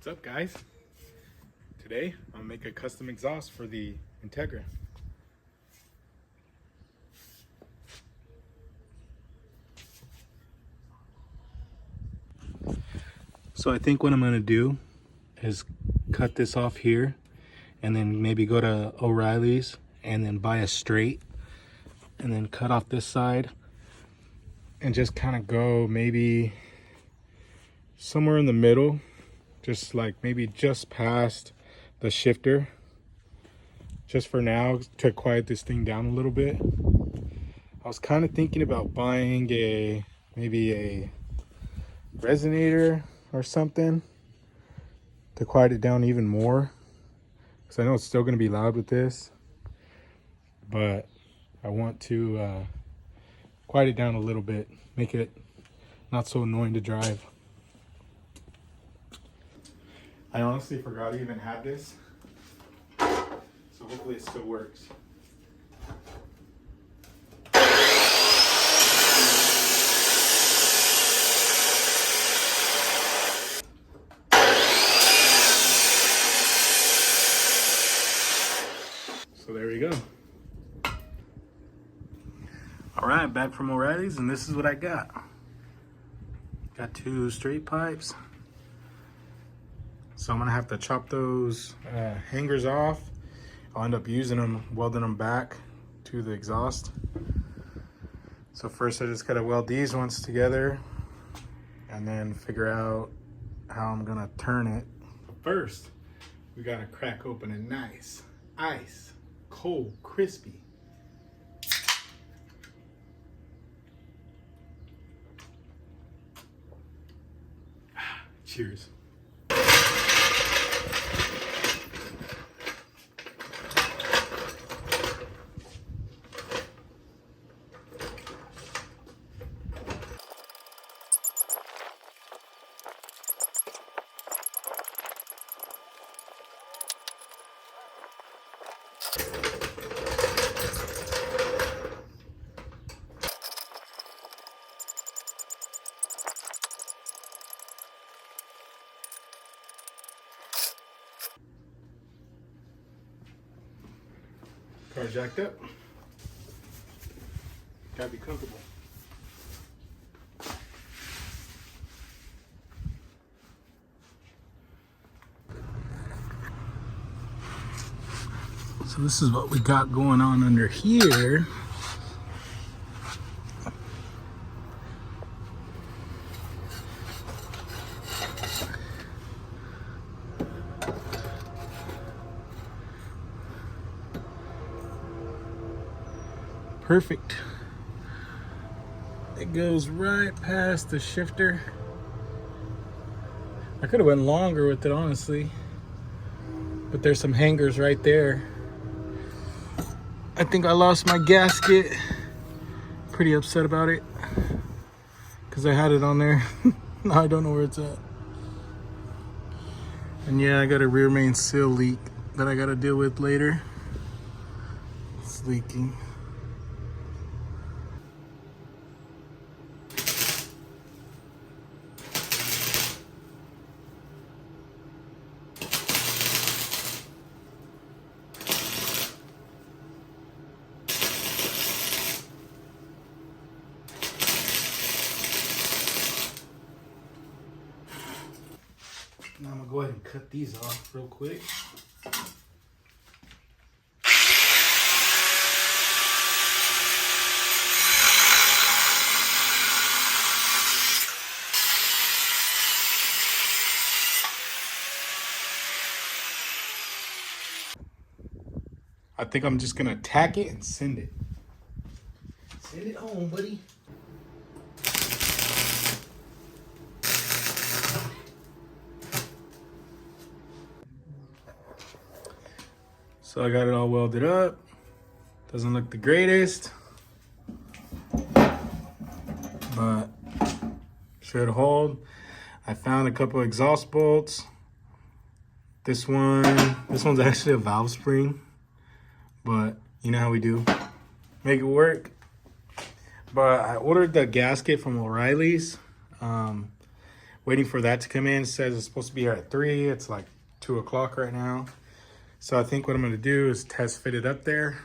What's up, guys? Today I'll make a custom exhaust for the Integra. So I think what I'm gonna do is cut this off here and then maybe go to O'Reilly's and then buy a straight and then cut off this side and just kind of go maybe somewhere in the middle, just like maybe just past the shifter, just for now to quiet this thing down a little bit. I was kind of thinking about buying maybe a resonator or something to quiet it down even more, because I know it's still going to be loud with this, but I want to quiet it down a little bit, make it not so annoying to drive. I honestly forgot I even had this, so hopefully it still works. So there we go. All right, back from O'Reilly's, and this is what I got. Got 2 straight pipes. So I'm gonna have to chop those hangers off. I'll end up using them, welding them back to the exhaust. So first I just gotta weld these ones together and then figure out how I'm gonna turn it. First, we gotta crack open a nice, ice, cold, crispy. Cheers. Car jacked up. Gotta be comfortable. So this is what we got going on under here. Perfect. It goes right past the shifter. I could have went longer with it, honestly, but there's some hangers right there. I think I lost my gasket. Pretty upset about it because I had it on there. Now I don't know where it's at. And yeah, I got a rear main seal leak that I got to deal with later. It's leaking. Now I'm gonna go ahead and cut these off real quick. I think I'm just gonna tack it and send it. Send it home, buddy. So I got it all welded up. Doesn't look the greatest, but should hold. I found a couple exhaust bolts. This one's actually a valve spring, but you know how we do. Make it work. But I ordered the gasket from O'Reilly's. Waiting for that to come in. It says it's supposed to be here at 3. It's like 2 o'clock right now. So I think what I'm gonna do is test fit it up there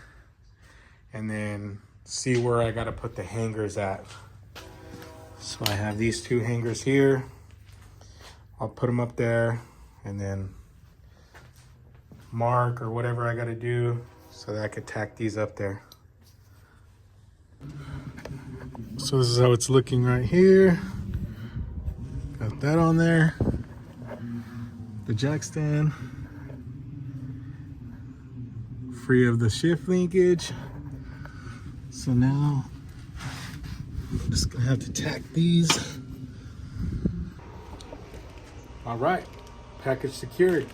and then see where I gotta put the hangers at. So I have these 2 hangers here. I'll put them up there and then mark or whatever I gotta do so that I could tack these up there. So this is how it's looking right here. Got that on there. The jack stand. Free of the shift linkage. So now I'm just gonna have to tack these. All right, package secured.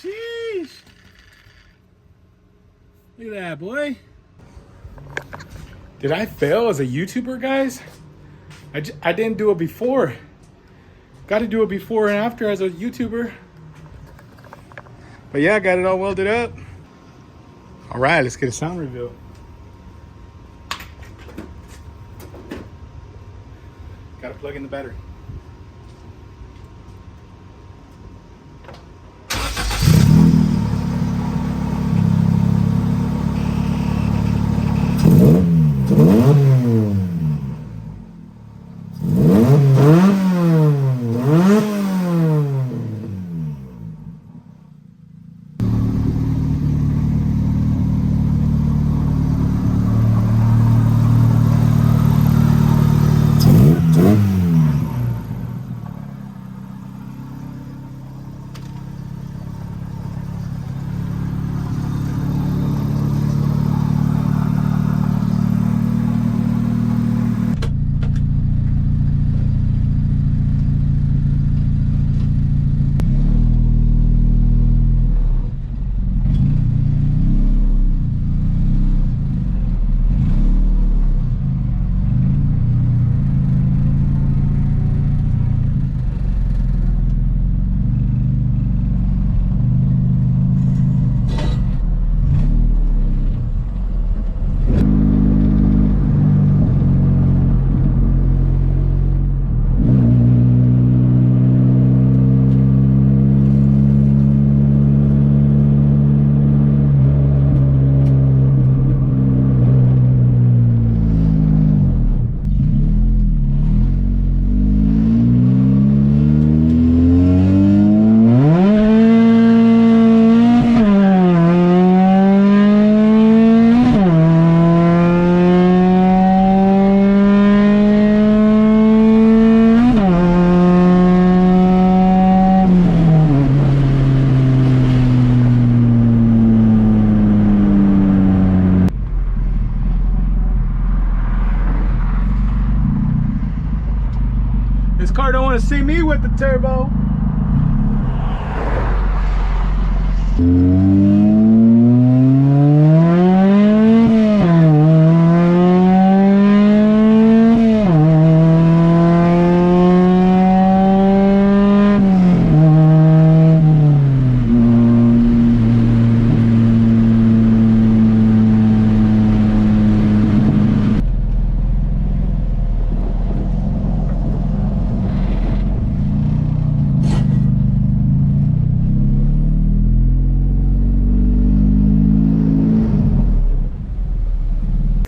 Sheesh. Look at that, boy. Did I fail as a YouTuber, guys? I didn't do it before. Got to do it before and after as a YouTuber. But yeah, I got it all welded up. All right, let's get a sound reveal. Got to plug in the battery. This car don't want to see me with the turbo.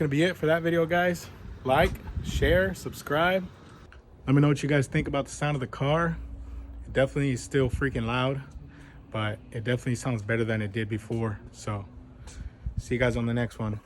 gonna be it for that video, guys. Like, share, subscribe. Let me know what you guys think about the sound of the car. It definitely is still freaking loud, but it definitely sounds better than it did before. So see you guys on the next one.